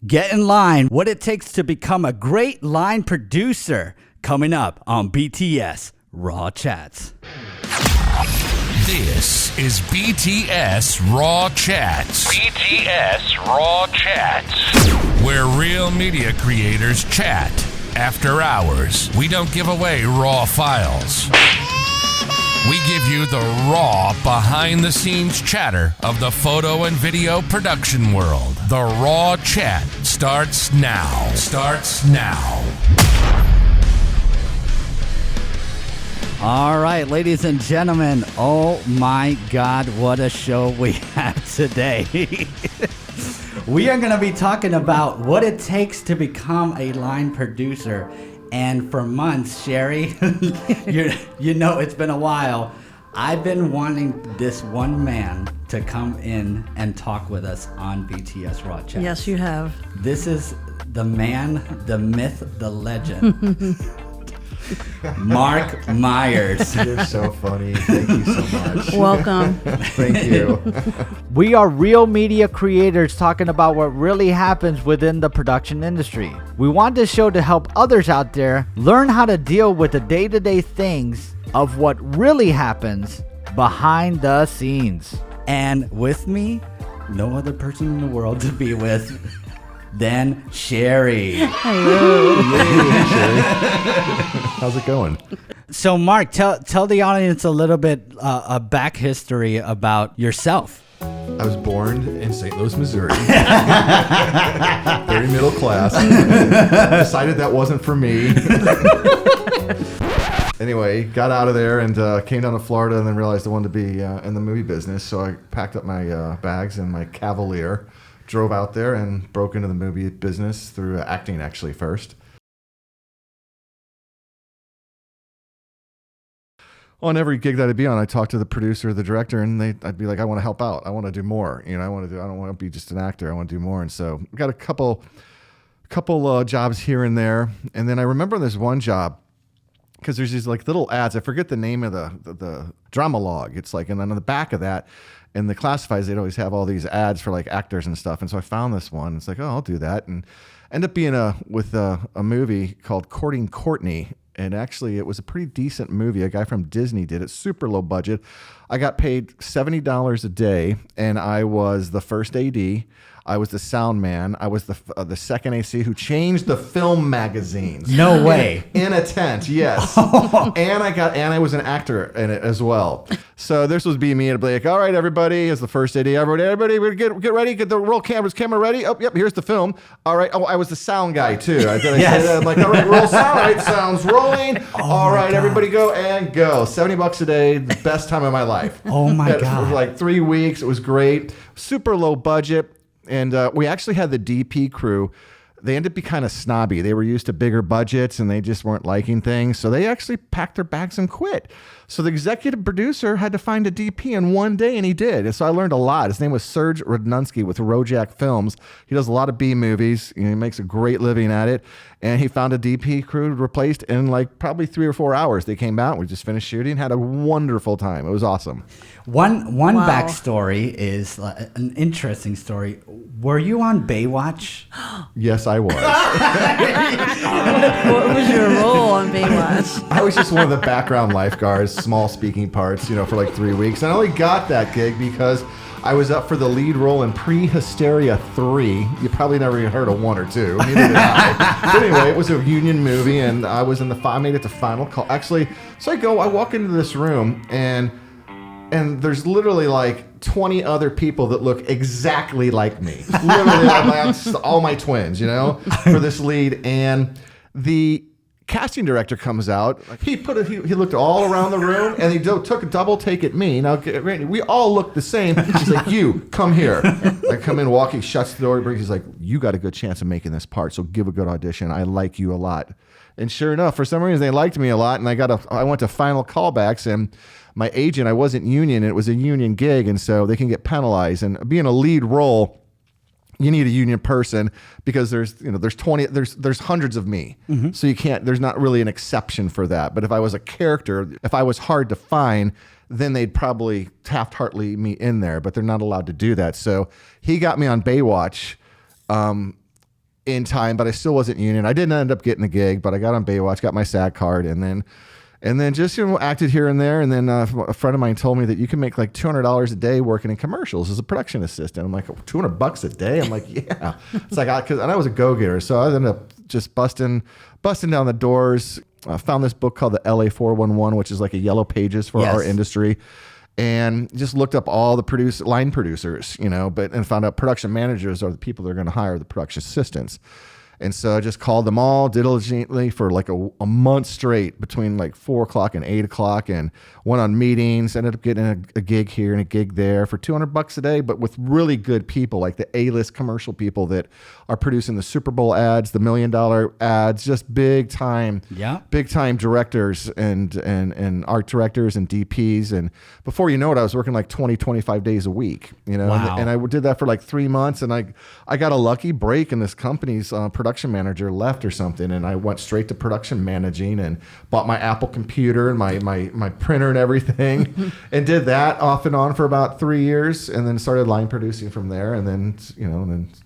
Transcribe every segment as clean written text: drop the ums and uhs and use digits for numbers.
Get in line. What it takes to become a great line producer. Coming up on BTS Raw Chats. This is BTS Raw Chats. BTS Raw Chats. Where real media creators chat after hours. We don't give away raw files. We give you the raw, behind-the-scenes chatter of the photo and video production world. The Raw Chat starts now. All right, ladies and gentlemen. Oh my God, what a show we have today. We are going to be talking about what it takes to become a line producer. And for months, Sherry, you know it's been a while. I've been wanting this one man to come in and talk with us on BTS Raw Chats. Yes, you have. This is the man, the myth, the legend. Mark Myers. You're so funny. Thank you so much. Welcome. Thank you. We are real media creators talking about what really happens within the production industry. We want this show to help others out there learn how to deal with the day-to-day things of what really happens behind the scenes. And with me, no other person in the world to be with than Sherry. Hello. Hey, Sherry. How's it going? So, Mark, tell the audience a little bit a back history about yourself. I was born in St. Louis, Missouri. Very middle class. Decided that wasn't for me. Anyway, got out of there and came down to Florida and then realized I wanted to be in the movie business. So I packed up my bags and my Cavalier, drove out there and broke into the movie business through acting actually first. On every gig that I'd be on, I'd talk to the producer, the director, and I'd be like, I want to help out. I want to do more. I don't want to be just an actor. I want to do more. And so I got a couple jobs here and there. And then I remember this one job, because there's these like little ads. I forget the name of the drama log. It's like, and then on the back of that, in the classifieds, they'd always have all these ads for like actors and stuff. And so I found this one. It's like, oh, I'll do that. And end up being with a movie called Courting Courtney. And actually, it was a pretty decent movie. A guy from Disney did it, super low budget. I got paid $70 a day, and I was the first AD. I was the sound man. I was the second AC who changed the film magazines. No way. In a tent, yes. And I was an actor in it as well. So this was me. It'd be like, all right, everybody, as the first AD, everybody, get ready, get the roll camera ready. Oh, yep, here's the film. All right. Oh, I was the sound guy too. I say that. I'm like, all right, roll sound. All right, sound's rolling. All right, everybody, go and go. $70 a day, the best time of my life. Oh my God. For like 3 weeks, it was great. Super low budget. And we actually had the DP crew. They ended up being kind of snobby. They were used to bigger budgets and they just weren't liking things. So they actually packed their bags and quit. So the executive producer had to find a DP in one day, and he did. And so I learned a lot. His name was Serge Rodnunski with Rojak Films. He does a lot of B movies. He makes a great living at it. And he found a DP crew replaced in like probably 3 or 4 hours. They came out. We just finished shooting. Had a wonderful time. It was awesome. One Wow. backstory is an interesting story. Were you on Baywatch? Yes, I was. What was your role on Baywatch? I was just one of the background lifeguards, small speaking parts, for like 3 weeks. And I only got that gig because I was up for the lead role in Pre-Hysteria 3. You probably never even heard of 1 or 2. Neither did I. But anyway, it was a union movie, and I was I made it to final call. Actually, so I walk into this room, and there's literally like 20 other people that look exactly like me. Literally, all my twins, for this lead. And the casting director comes out. He looked all around the room, and he took a double take at me. Now, we all look the same. He's like, "You come here." I come in, walking, shuts the door. He's like, "You got a good chance of making this part, so give a good audition. I like you a lot." And sure enough, for some reason, they liked me a lot, and I went to final callbacks, and my agent, I wasn't union, and it was a union gig, and so they can get penalized. And being a lead role, you need a union person because there's hundreds of me. Mm-hmm. So there's not really an exception for that. But if I was a character, if I was hard to find, then they'd probably Taft-Hartley me in there, but they're not allowed to do that. So he got me on Baywatch. in time, but I still wasn't union. I didn't end up getting the gig, but I got on Baywatch, got my SAG card, and then just acted here and there. And then a friend of mine told me that you can make like $200 a day working in commercials as a production assistant. I'm like, $200 a day? I'm like, yeah. It's like, and I was a go-getter, so I ended up just busting down the doors. I found this book called the LA 411, which is like a yellow pages for our industry. And just looked up all the line producers, and found out production managers are the people that are going to hire the production assistants. And so I just called them all diligently for like a month straight between like 4 o'clock and 8 o'clock, and went on meetings, ended up getting a gig here and a gig there for $200 a day, but with really good people, like the A-list commercial people that are producing the Super Bowl ads, the $1 million ads, just big time directors and art directors and DPs. And before you know it, I was working like 20, 25 days a week, Wow. and I did that for like 3 months, and I got a lucky break, and this company's production manager left or something, and I went straight to production managing and bought my Apple computer and my printer and everything, and did that off and on for about 3 years, and then started line producing from there. And then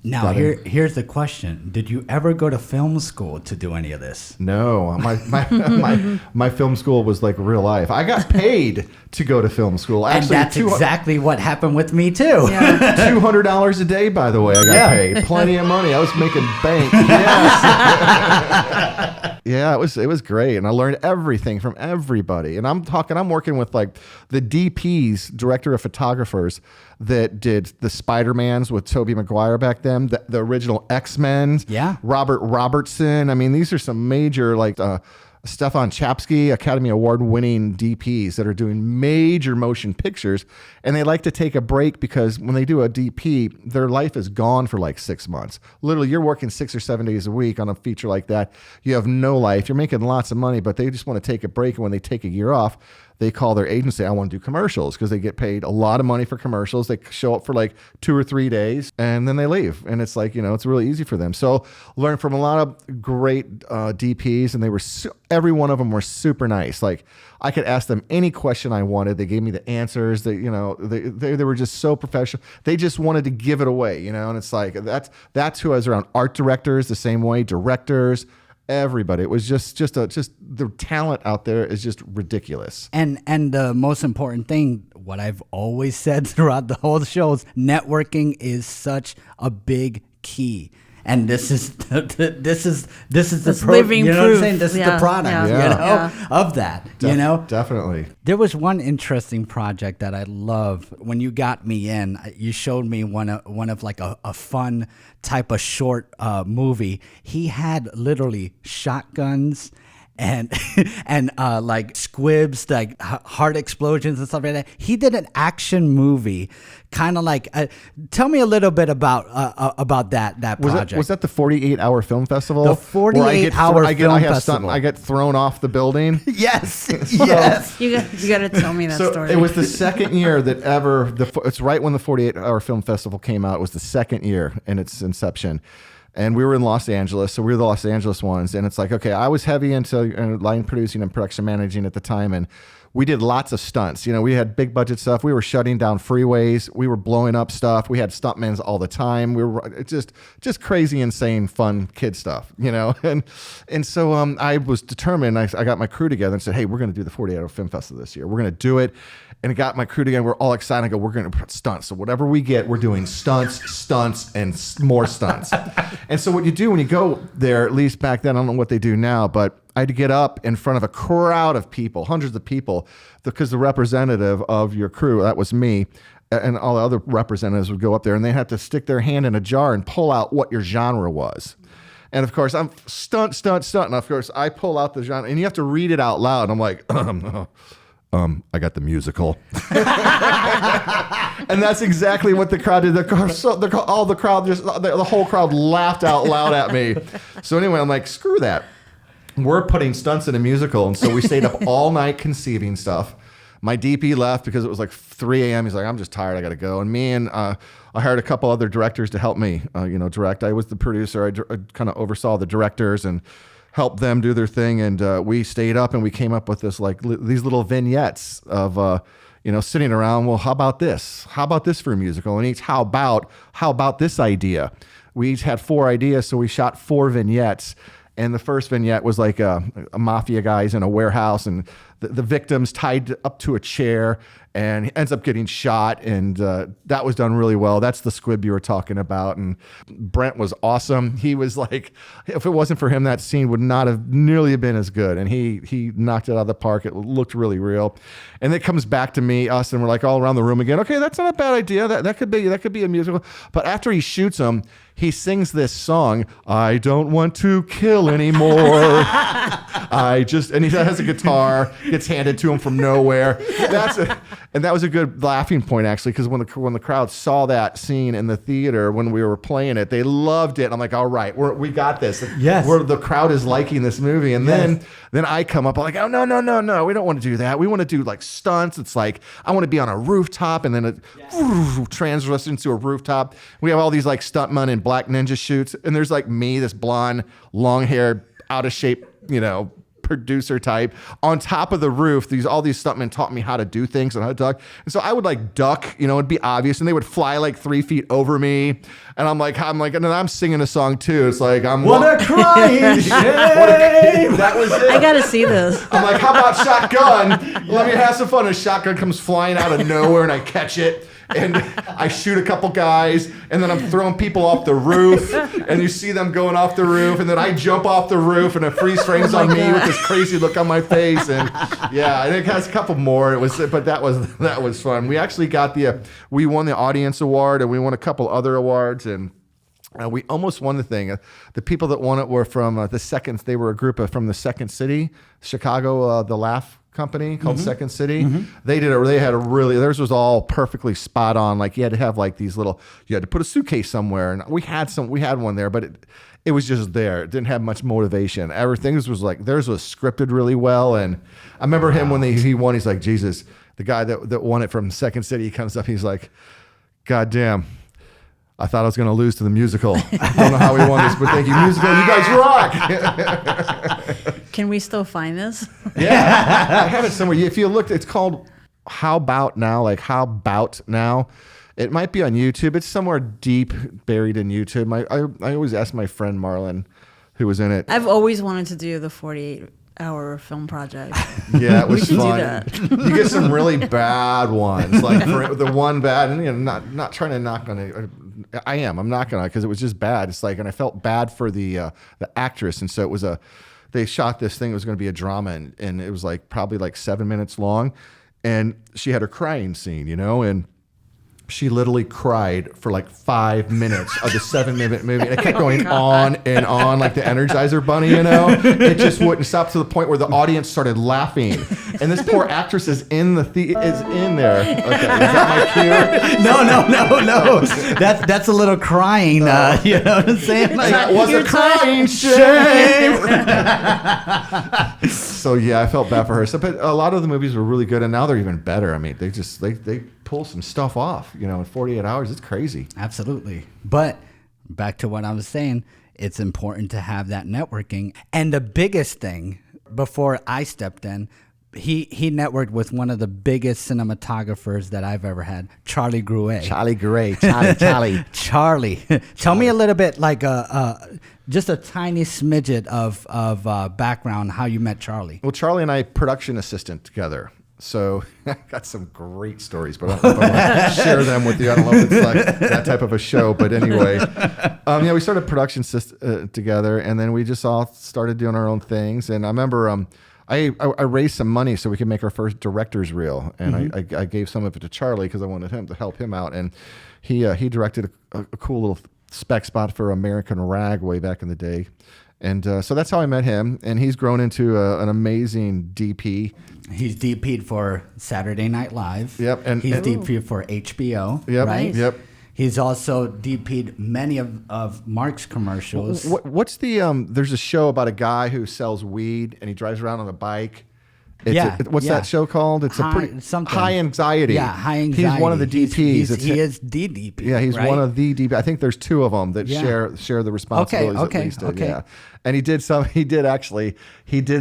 Now here's the question: did you ever go to film school to do any of this? No, my film school was like real life. I got paid to go to film school. Actually, and that's exactly what happened with me too. Yeah. $200 a day, by the way. I got paid plenty of money. I was making bank. Yes. Yeah, it was great, and I learned everything from everybody. And I'm working with like the DPs, director of photographers, that did the Spider-Mans with Tobey Maguire back then, the original X-Men. Yeah. Robert Robertson. I mean, these are some major like Stefan Chapsky, Academy Award winning DPs that are doing major motion pictures, and they like to take a break because when they do a DP, their life is gone for like 6 months. Literally, you're working 6 or 7 days a week on a feature like that. You have no life. You're making lots of money, but they just want to take a break. And when they take a year off, they call their agency, I want to do commercials, because they get paid a lot of money for commercials. They show up for like 2 or 3 days and then they leave. And it's like, it's really easy for them. So learned from a lot of great DPs, and they were, every one of them were super nice. Like I could ask them any question I wanted. They gave me the answers. They were just so professional. They just wanted to give it away, and it's like, that's who I was around. Art directors, the same way, directors, everybody. It was just the talent out there is just ridiculous. And the most important thing, what I've always said throughout the whole show, is networking is such a big key. And this is the living you know proof. What I'm saying? This is the product, of that. Definitely. There was one interesting project that I love. When you got me in, you showed me one of like a fun type of short movie. He had literally shotguns and like squibs, like heart explosions and stuff like that. He did an action movie, kind of like. Tell me a little bit about that project. Was that the 48-hour film festival? The 48-hour film festival. I get thrown off the building. Yes, yes. You got to tell me that story. It was the second year that ever. It's right when the 48-hour film festival came out. It was the second year in its inception. And we were in Los Angeles, so we were the Los Angeles ones. And it's like, okay, I was heavy into line producing and production managing at the time, and we did lots of stunts. We had big budget stuff. We were shutting down freeways. We were blowing up stuff. We had stuntmen all the time. We were just crazy, insane, fun kid stuff, And so I was determined. I got my crew together and said, hey, we're going to do the 48-hour film festival this year. We're going to do it. And I got my crew together. We're all excited. I go, we're going to put stunts. So whatever we get, we're doing stunts, and more stunts. And so what you do when you go there, at least back then, I don't know what they do now, but I had to get up in front of a crowd of people, hundreds of people, because the representative of your crew, that was me, and all the other representatives would go up there, and they had to stick their hand in a jar and pull out what your genre was. And of course, I'm stunt. And of course, I pull out the genre, and you have to read it out loud. I'm like, I got the musical. And that's exactly what the crowd did. The whole crowd laughed out loud at me. So anyway, I'm like, screw that. We're putting stunts in a musical. And so we stayed up all night conceiving stuff. My DP left because it was like 3 a.m. He's like, I'm just tired. I got to go. And me and I hired a couple other directors to help me, direct. I was the producer. I kind of oversaw the directors and helped them do their thing. And we stayed up and we came up with this, like these little vignettes of, sitting around. Well, how about this? How about this for a musical? And each, how about this idea? we each had 4 ideas, so we shot 4 vignettes. And the first vignette was like a mafia guys in a warehouse, and the victim's tied up to a chair, and he ends up getting shot. And that was done really well. That's the squib you were talking about. And Brent was awesome. He was like, if it wasn't for him, that scene would not have nearly been as good. And he knocked it out of the park. It looked really real. And it comes back to us, and we're like all around the room again. Okay, that's not a bad idea. That could be a musical. But after he shoots him, he sings this song, I don't want to kill anymore. And he has a guitar, gets handed to him from nowhere. And that was a good laughing point, actually, because when the crowd saw that scene in the theater when we were playing it, they loved it. I'm like, all right, we got this. Yes. The crowd is liking this movie. And then I come up, I'm like, oh, no, we don't want to do that. We want to do like stunts. It's like, I want to be on a rooftop, and then it translates into a rooftop. We have all these like stuntmen in black ninja suits, and there's like me, this blonde, long-haired, out of shape, producer type on top of the roof. All these stuntmen taught me how to do things and how to duck. And so I would like duck, it'd be obvious, and they would fly like 3 feet over me. And I'm like, and then I'm singing a song too. It's like, what a crying shame. That was it. I gotta see this. I'm like, how about shotgun? Let me have some fun. A shotgun comes flying out of nowhere, and I catch it. And I shoot a couple guys, and then I'm throwing people off the roof, and you see them going off the roof, and then I jump off the roof, and a freeze frames on me with this crazy look on my face, and I think it has a couple more. But that was fun. We actually we won the audience award, and we won a couple other awards, and we almost won the thing. The people that won it were from they were a group from the Second City, Chicago, the Laugh company called Second City. Theirs was all perfectly spot on. Like you had to have like you had to put a suitcase somewhere, and we had one there, but it was just there. It didn't have much motivation. Everything was like, theirs was scripted really well. And I remember him when he won, he's like, Jesus, the guy that won it from Second City, he comes up, he's like, God damn, I thought I was going to lose to the musical. I don't know how we won this, but thank you, musical. You guys rock. Can we still find this? Yeah, I have it somewhere. If you look, it's called How About Now, like How About Now. It might be on YouTube. It's somewhere deep buried in YouTube. I always ask my friend Marlon, who was in it. I've always wanted to do the 48-hour film project. Yeah, it was we should fun. do that. You get some really bad ones, like for the one bad, and not trying to knock on it. I'm not gonna, because it was just bad. It's like, and I felt bad for the actress, and so it was they shot this thing. It was going to be a drama, and it was like probably like 7 minutes long, and she had her crying scene, and she literally cried for like 5 minutes of the 7-minute movie. And it kept going on and on like the Energizer Bunny, It just wouldn't stop, to the point where the audience started laughing. And this poor actress is in there. Okay, is that my cue? No. That's a little crying. You know what I'm saying? Like, that was a crying shame. So yeah, I felt bad for her. So, but a lot of the movies were really good, and now they're even better. I mean, they pull some stuff off, in 48 hours. It's crazy. Absolutely. But back to what I was saying, it's important to have that networking. And the biggest thing, before I stepped in, he networked with one of the biggest cinematographers that I've ever had, Charlie Grouet. Charlie. Tell me a little bit, like just a tiny smidget of background, how you met Charlie. Well, Charlie and I production assistant together. So I got some great stories, but I don't know if I want to share them with you. I don't know if it's like that type of a show, but anyway, we started production together, and then we just all started doing our own things. And I remember I raised some money so we could make our first director's reel, and I gave some of it to Charlie because I wanted him to help him out, and he directed a cool little spec spot for American Rag way back in the day. And so that's how I met him, and he's grown into an amazing DP. He's DP'd for Saturday Night Live. Yep, and he's DP'd for HBO. Yep, right? Yep. He's also DP'd many of Mark's commercials. What's the there's a show about a guy who sells weed and he drives around on a bike. What's that show called? It's High Anxiety. Yeah, High Anxiety. He's one of the DPs. He is the DP. Yeah, he's right? one of the DP. I think there's 2 of them that share the responsibilities. Okay. Yeah, and he did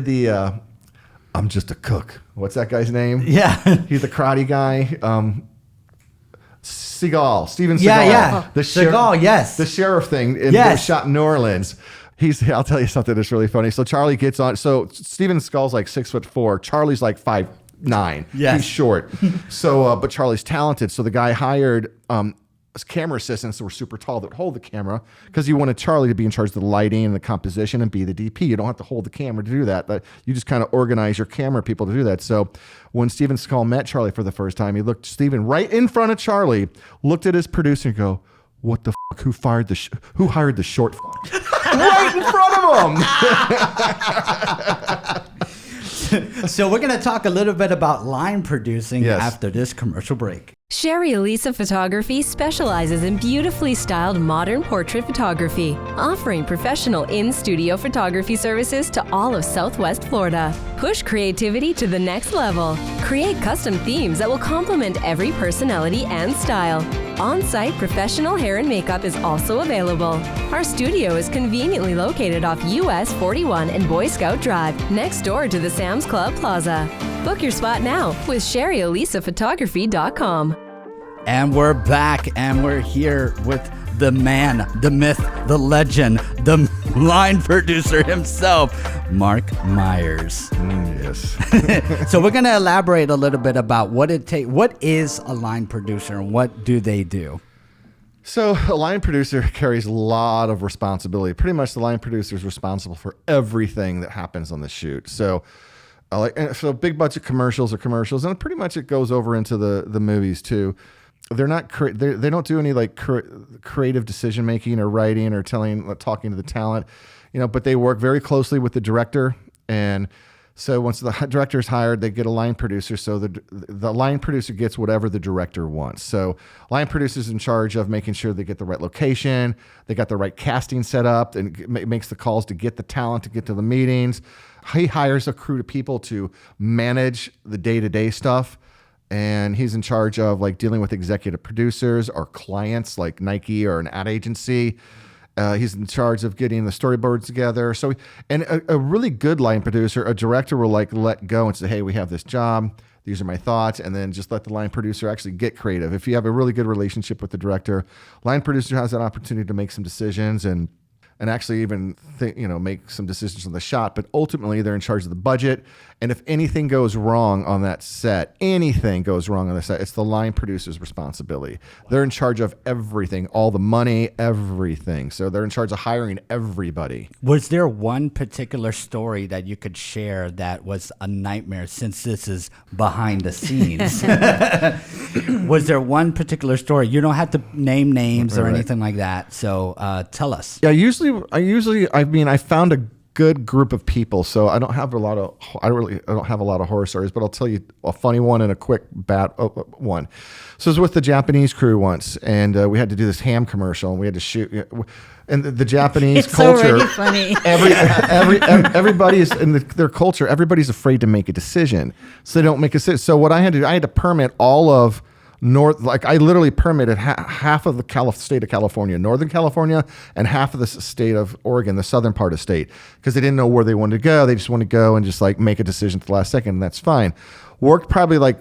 the I'm just a cook. What's that guy's name? Yeah, he's the karate guy. Seagal, Steven Seagal. Yeah. The Seagal, yes. The sheriff thing in Yes. shot in New Orleans. I'll tell you something that's really funny. So Charlie gets on. So Steven Seagal's like 6'4". Charlie's like 5'9". Yes. He's short. So, but Charlie's talented. So the guy hired camera assistants that were super tall that would hold the camera because you wanted Charlie to be in charge of the lighting and the composition and be the DP. You don't have to hold the camera to do that. But you just kind of organize your camera people to do that. So when Steven Seagal met Charlie for the first time, he looked Steven right in front of Charlie, looked at his producer and go, "What the fuck? Who hired the short fuck?" Right in front of him. So we're going to talk a little bit about line producing Yes. after this commercial break. Sherry Elisa Photography specializes in beautifully styled modern portrait photography, offering professional in-studio photography services to all of Southwest Florida. Push creativity to the next level. Create custom themes that will complement every personality and style. On-site professional hair and makeup is also available. Our studio is conveniently located off US 41 and Boy Scout Drive, next door to the Sam's Club Plaza. Book your spot now with SherryElisaPhotography.com. And we're back, and we're here with the man, the myth, the legend, the line producer himself, Mark Myers. Yes. So we're going to elaborate a little bit about what is a line producer and what do they do? So a line producer carries a lot of responsibility. Pretty much the line producer is responsible for everything that happens on the shoot. So big budget commercials are commercials, and pretty much it goes over into the movies too. They're not they don't do any like creative decision making or writing or talking to the talent, but they work very closely with the director. And so once the director is hired, they get a line producer. So the line producer gets whatever the director wants. So line producer's in charge of making sure they get the right location, they got the right casting set up, and makes the calls to get the talent to get to the meetings. He hires a crew of people to manage the day-to-day stuff. And he's in charge of like dealing with executive producers or clients like Nike or an ad agency. He's in charge of getting the storyboards together. So, and a really good line producer, a director will like let go and say, "Hey, we have this job. These are my thoughts," and then just let the line producer actually get creative. If you have a really good relationship with the director, line producer has an opportunity to make some decisions and actually even make some decisions on the shot. But ultimately, they're in charge of the budget. And if anything goes wrong on that set, it's the line producer's responsibility. They're in charge of everything, all the money, everything. So they're in charge of hiring everybody. Was there one particular story that you could share that was a nightmare, since this is behind the scenes? Was there one particular story? You don't have to name names or anything like that. So tell us. Yeah, I found a good group of people, so I don't have a lot of horror stories, but I'll tell you a funny one and a quick bad one. So I was with the Japanese crew once, and we had to do this ham commercial, and we had to shoot. And the Japanese It's culture, already funny. everybody's in their culture. Everybody's afraid to make a decision, so they don't make a decision. So what I had to do, I had to permit all of I literally permitted half of the state of California, Northern California, and half of the state of Oregon, the southern part of state, because they didn't know where they wanted to go. They just wanted to go and just like make a decision at the last second, and that's fine. Worked probably like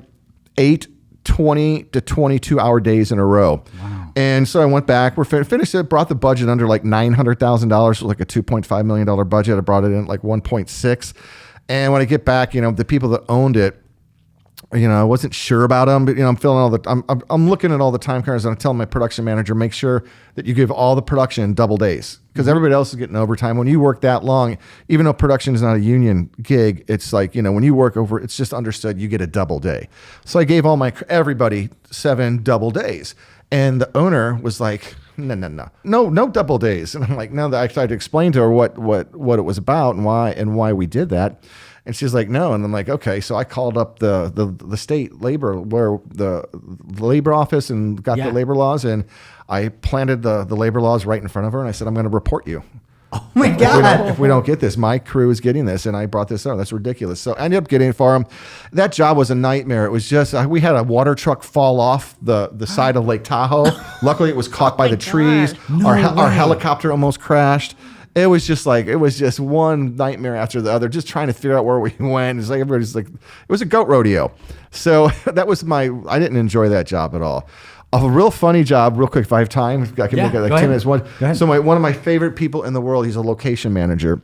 20 to 22 hour days in a row. Wow. And so I went back, we're finished it, brought the budget under like $900,000, like a $2.5 million budget. I brought it in at like 1.6. And when I get back, the people that owned it, I wasn't sure about them, but I'm looking at all the time cards, and I tell my production manager, make sure that you give all the production double days, because everybody else is getting overtime. When you work that long, even though production is not a union gig, it's like, when you work over, it's just understood you get a double day. So I gave everybody 7 double days, and the owner was like, no double days. And I'm like, no, I tried to explain to her what it was about and why we did that. And she's like, no. And I'm like, okay. So I called up the state labor, where the labor office, and got the labor laws. And I planted the labor laws right in front of her. And I said, I'm going to report you. Oh my God. If we don't get this, my crew is getting this. And I brought this up. That's ridiculous. So I ended up getting it for them. That job was a nightmare. It was just, we had a water truck fall off the side of Lake Tahoe. Luckily, it was caught by the trees. Our helicopter almost crashed. It was just one nightmare after the other, just trying to figure out where we went. It's like everybody's like, it was a goat rodeo. So that was I didn't enjoy that job at all. A real funny job, real quick, if I have time. I can make it like 10 minutes. Go ahead. So one of my favorite people in the world, he's a location manager.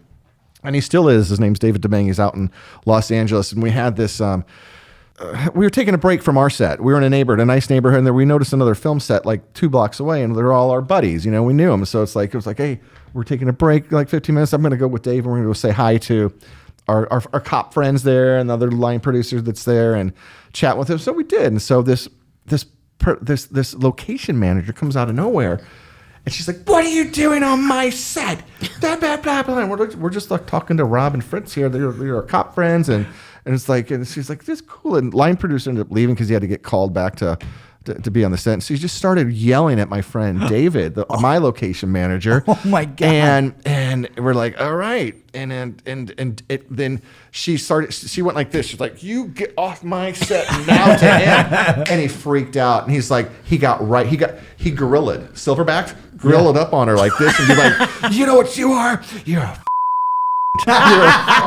And he still is. His name's David DeBang. He's out in Los Angeles. And we had this, we were taking a break from our set. We were in a nice neighborhood, and then we noticed another film set like 2 blocks away, and they're all our buddies. You know, we knew them. So it was like, hey, we're taking a break, like 15 minutes. I'm going to go with Dave, and we're going to go say hi to our cop friends there and other line producers that's there and chat with them. So we did. And so this location manager comes out of nowhere, and she's like, "What are you doing on my set?" Blah, blah, blah, blah. And we're just like talking to Rob and Fritz here. They're our cop friends, and it's like, and she's like, "This is cool." And line producer ended up leaving because he had to get called back to be on the set. And so he just started yelling at my friend David, my location manager. Oh my God! And we're like, all right. And then she went like this. She's like, "You get off my set now," to him. And he freaked out. And he's like, he gorillaed, grilled up on her like this, and be like, "You know what you are? You're a you're a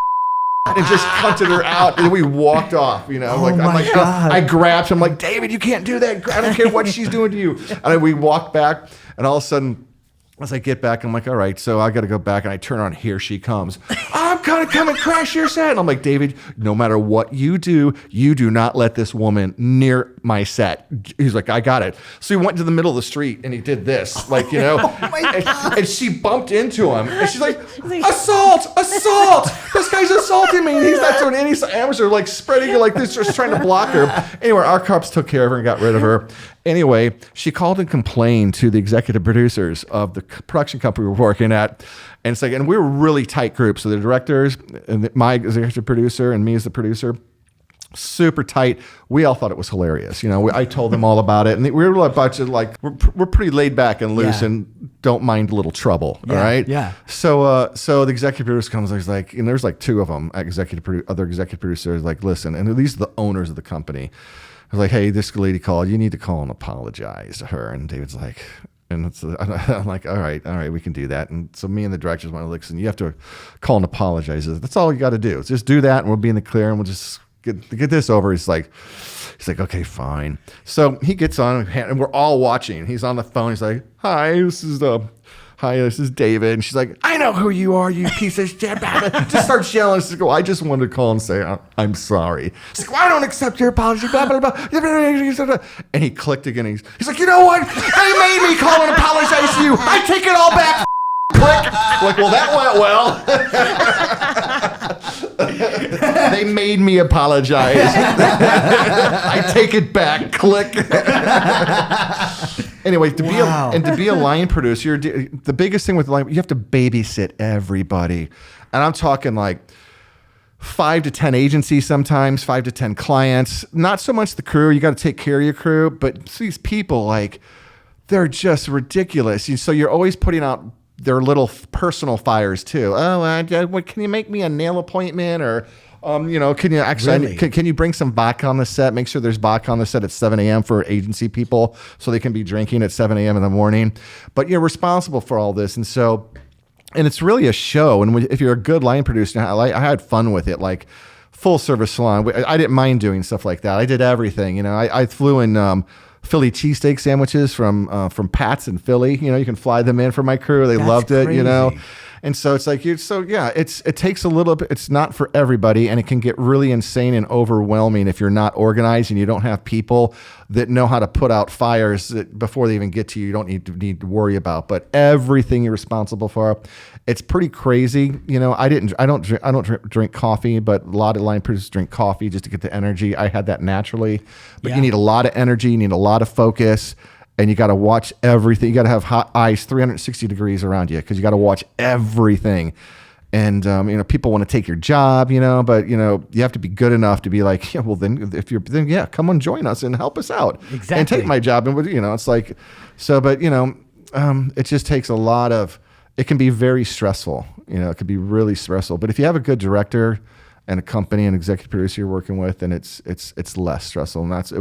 and just hunted her out, and we walked off. You know, I grabbed him, like, "David, you can't do that. I don't care what she's doing to you." And then we walked back, and all of a sudden, as I get back, I'm like, all right, so I got to go back, and I turn on, here she comes. "I'm gonna come and crash your set." And I'm like, "David, no matter what you do not let this woman near my set." He's like, "I got it." So he went to the middle of the street, and he did this, like, you know, and she bumped into him, and she's like, assault! This guy's assaulting me. And he's not doing any amateur, like spreading it like this, just trying to block her. Anyway, our cops took care of her and got rid of her. Anyway, she called and complained to the executive producers of the production company we were working at. And it's like, and we were a really tight group. So the directors and my executive producer and me as the producer, super tight. We all thought it was hilarious. You know, I told them all about it. And we were a bunch of like, we're pretty laid back and loose and don't mind a little trouble. Yeah, all right. yeah. So the executive producer comes, he's like, and there's like 2 of them, other executive producers, like, listen, and these are the owners of the company. I was like, "Hey, this lady called. You need to call and apologize to her." And David's like, and I'm like, all right, we can do that. And so me and the directors went, "Listen, you have to call and apologize. That's all you got to do. Just do that, and we'll be in the clear, and we'll just get this over." He's like, "Okay, fine." So he gets on, and we're all watching. He's on the phone. He's like, "Hi, this is David." And she's like, "I know who you are, you piece of shit." Just starts yelling. She's like, "I just wanted to call and say I'm sorry." She's like, "I don't accept your apology." Blah, blah, blah. And he clicked again. He's like, "You know what? They made me call and apologize to you. I take it all back." Click. Like, well, that went well. They made me apologize. I take it back. Click. Anyway, to be a line producer, the biggest thing with line, you have to babysit everybody, and I'm talking like 5 to 10 agencies, sometimes 5 to 10 clients. Not so much the crew. You got to take care of your crew, but these people, like, they're just ridiculous. So you're always putting out their little personal fires too. "Oh, can you make me a nail appointment?" Or you know, can you actually, Really? can you bring some vodka on the set? Make sure there's vodka on the set at 7 a.m. for agency people so they can be drinking at 7 a.m. in the morning. But you're responsible for all this. And so, and it's really a show. And if you're a good line producer, I had fun with it, like full service salon. I didn't mind doing stuff like that. I did everything. You know, I flew in Philly cheesesteak sandwiches from Pat's in Philly. You know, you can fly them in for my crew. They loved it, you know. And so it's like, it takes a little bit, it's not for everybody, and it can get really insane and overwhelming if you're not organized and you don't have people that know how to put out fires that before they even get to you, you don't need to worry about. But everything you're responsible for, it's pretty crazy. You know, I don't drink coffee, but a lot of line producers drink coffee just to get the energy. I had that naturally, but you need a lot of energy, you need a lot of focus. And you got to watch everything. You got to have hot eyes 360 degrees around you because you got to watch everything. And, you know, people want to take your job, you know, but, you know, you have to be good enough to be like, yeah, well, then come on, join us and help us out. Exactly. And take my job. And, you know, it's like, so, but, you know, it just takes a lot of, it can be very stressful. You know, it could be really stressful. But if you have a good director and a company and executive producer you're working with, and it's less stressful. And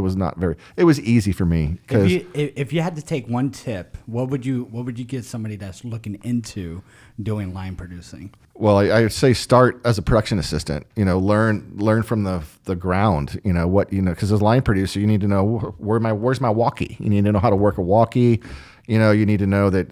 it was easy for me. If you had to take one tip, what would you give somebody that's looking into doing line producing? Well, I would say start as a production assistant. Learn from the ground. Because as a line producer, you need to know where's my walkie. You need to know how to work a walkie. You need to know that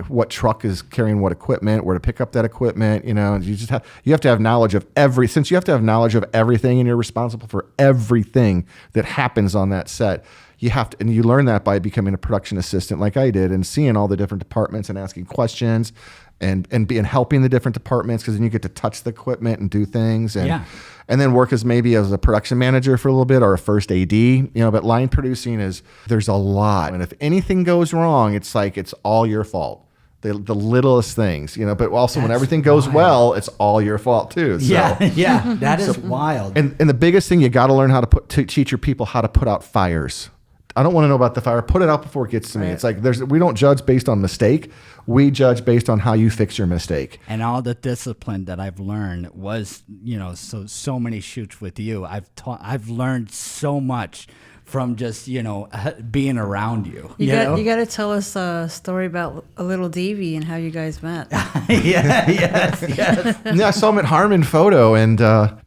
what truck is carrying what equipment, where to pick up that equipment. You have to have knowledge of since you have to have knowledge of everything, and you're responsible for everything that happens on that set. You have to, and you learn that by becoming a production assistant, like I did, and seeing all the different departments and asking questions, and helping the different departments, because then you get to touch the equipment and do things, and then work as a production manager for a little bit, or a first AD. But line producing there's a lot, and if anything goes wrong, it's all your fault. The littlest things, but also when everything goes well, it's all your fault too. So, yeah, that is wild. And the biggest thing, you got to learn how to teach your people how to put out fires. I don't want to know about the fire. Put it out before it gets to me. It's like we don't judge based on mistake. We judge based on how you fix your mistake. And all the discipline that I've learned was, so many shoots with you. I've learned so much from just being around you. You got to tell us a story about a little Davey and how you guys met. Yes. Yeah, I saw him at Harmon Photo, and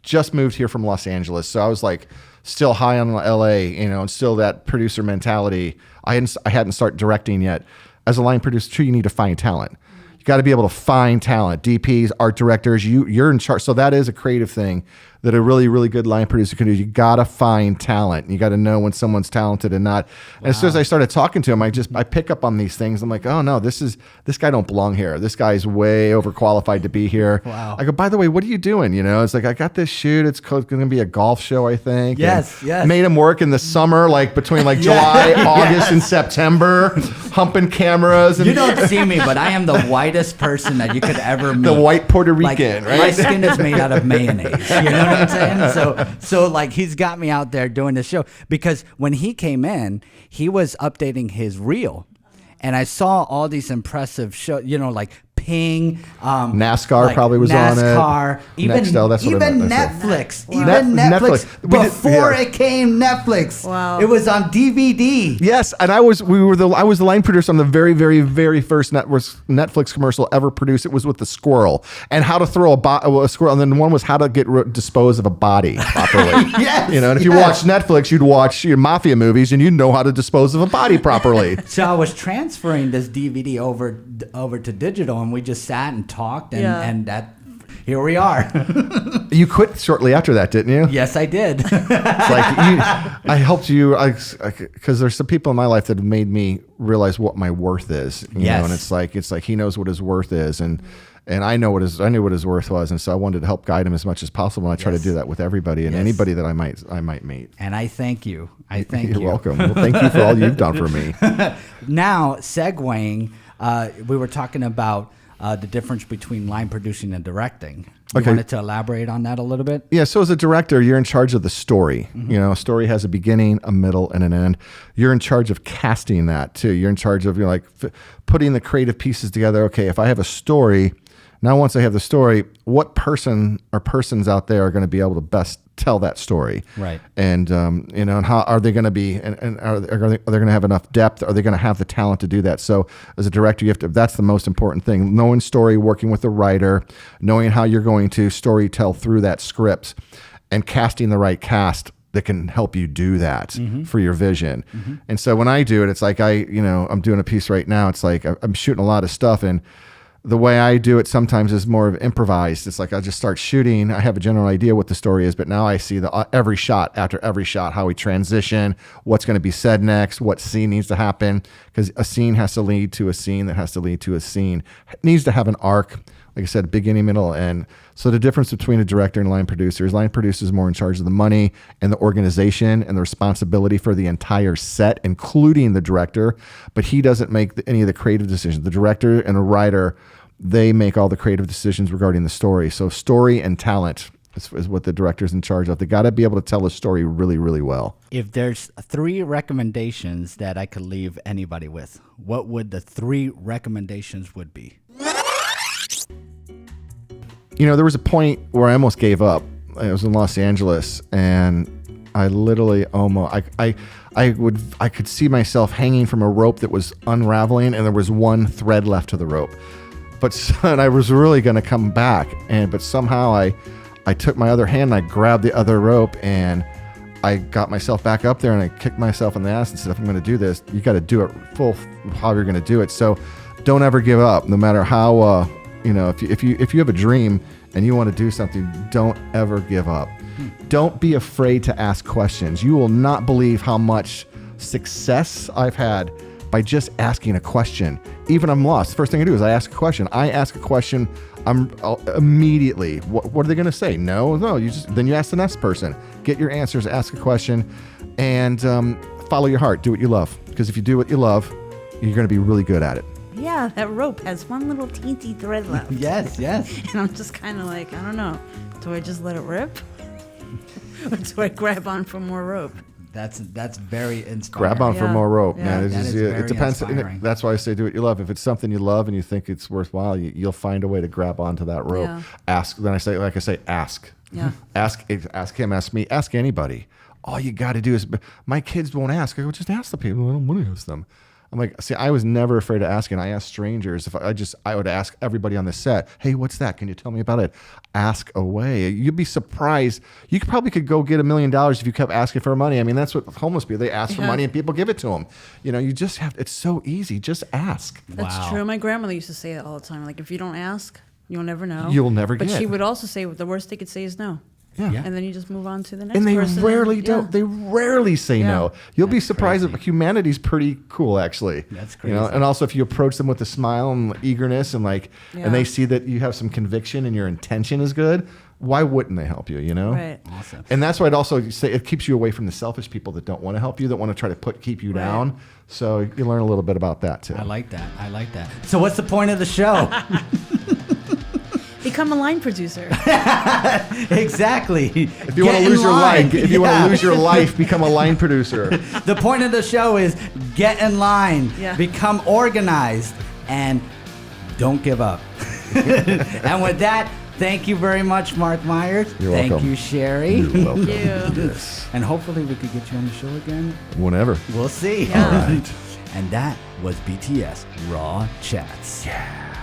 just moved here from Los Angeles, so I was like still high on LA, and still that producer mentality. I hadn't started directing yet. As a line producer too, you need to find talent. You got to be able to find talent. DPs, art directors, you're in charge. So that is a creative thing that a really, really good line producer can do. You got to find talent. You got to know when someone's talented and not. And as soon as I started talking to him, I pick up on these things. I'm like, oh no, this guy don't belong here. This guy's way overqualified to be here. Wow. I go, by the way, what are you doing? It's like, I got this shoot. It's going to be a golf show, I think. Yes. Made him work in the summer, like between July, August, and September, humping cameras. And you don't see me, but I am the whitest person that you could ever meet. The white Puerto Rican, right? My skin is made out of mayonnaise. You know what I'm saying? So like he's got me out there doing this show, because when he came in, he was updating his reel, and I saw all these impressive shows, like Ping, NASCAR probably was on it. NASCAR, even Netflix, Netflix. Before it came Netflix, wow, it was on DVD. Yes, and I was the line producer on the very, very, very first Netflix commercial ever produced. It was with the squirrel, and how to throw a squirrel, and then one was how to dispose of a body properly. Yes, and if you watch Netflix, you'd watch your mafia movies, and you'd know how to dispose of a body properly. So I was transferring this DVD over to digital, and we just sat and talked, and that here we are. You quit shortly after that, didn't you? Yes, I did. It's like I helped you, because there's some people in my life that have made me realize what my worth is. You know, and it's like he knows what his worth is, and I knew what his worth was, and so I wanted to help guide him as much as possible. And I try to do that with everybody and anybody that I might meet. And I thank you. You're welcome. Well, thank you for all you've done for me. Now, segueing, we were talking about the difference between line producing and directing. You wanted to elaborate on that a little bit? Yeah, so as a director, you're in charge of the story. Mm-hmm. A story has a beginning, a middle, and an end. You're in charge of casting that too. You're in charge of putting the creative pieces together. Okay, if I have a story, now once I have the story, what person or persons out there are going to be able to best tell that story, right? And and how are they going to be, and are they going to have enough depth? Are they going to have the talent to do that? So as a director, you have to. That's the most important thing: knowing story, working with the writer, knowing how you're going to story tell through that script, and casting the right cast that can help you do that for your vision. Mm-hmm. And so when I do it, it's like I'm doing a piece right now. It's like I'm shooting a lot of stuff, and the way I do it sometimes is more of improvised. It's like I just start shooting. I have a general idea what the story is, but now I see every shot after every shot, how we transition, what's going to be said next, what scene needs to happen, because a scene has to lead to a scene that has to lead to a scene. It needs to have an arc, like I said, beginning, middle, end. So the difference between a director and line producer is more in charge of the money and the organization and the responsibility for the entire set, including the director, but he doesn't make any of the creative decisions. The director and the writer, they make all the creative decisions regarding the story. So story and talent is what the director's in charge of. They got to be able to tell a story really, really well. If there's 3 recommendations that I could leave anybody with, what would the 3 recommendations would be? There was a point where I almost gave up. was in Los Angeles, and I literally almost I could see myself hanging from a rope that was unraveling, and there was one thread left to the rope. And I was really going to come back, but somehow I took my other hand and I grabbed the other rope, and I got myself back up there, and I kicked myself in the ass and said, if I'm going to do this, you got to do it full how you're going to do it. So don't ever give up, no matter how, if you have a dream and you want to do something, don't ever give up. Don't be afraid to ask questions. You will not believe how much success I've had by just asking a question. Even I'm lost. First thing I do is I ask a question. I'm immediately, what are they going to say? No, then you ask the next person. Get your answers, ask a question, and follow your heart. Do what you love. Because if you do what you love, you're going to be really good at it. Yeah, that rope has one little teensy thread left. Yes. And I'm just kind of like, I don't know. Do I just let it rip? Or do I grab on for more rope? That's very inspiring. Grab on for more rope, man. It depends. inspiring. That's why I say do what you love. If it's something you love and you think it's worthwhile, you'll find a way to grab onto that rope. Yeah. Ask. Then I say, ask. Yeah. Ask him, ask me, ask anybody. All you got to do is, my kids won't ask. I go, just ask the people. I don't want to ask them. I'm like, see, I was never afraid of asking. I asked strangers. I would ask everybody on the set, hey, what's that? Can you tell me about it? Ask away. You'd be surprised. You probably could go get $1 million if you kept asking for money. I mean, that's what homeless people, they ask for money and people give it to them. You just have, it's so easy. Just ask. That's true. My grandmother used to say it all the time. Like, if you don't ask, you'll never know. You'll never but get. But she would also say the worst they could say is no. Yeah. And then you just move on to the next person. And person. They rarely don't. They rarely say no. You'll be surprised that humanity's pretty cool, actually. That's crazy. And also if you approach them with a smile and eagerness and and they see that you have some conviction and your intention is good, why wouldn't they help you, Right. Awesome. And that's why I'd also say it keeps you away from the selfish people that don't want to help you, that want to try to keep you down. So you learn a little bit about that too. I like that. So what's the point of the show? Become a line producer. Exactly. If you want to lose your life, become a line producer. The point of the show is get in line, become organized, and don't give up. And with that, thank you very much, Mark Myers. You're Thank welcome. you, Sherry. You're welcome. Yes. And hopefully we could get you on the show again. Whenever. We'll see. Yeah. All right. And that was BTS Raw Chats. Yeah.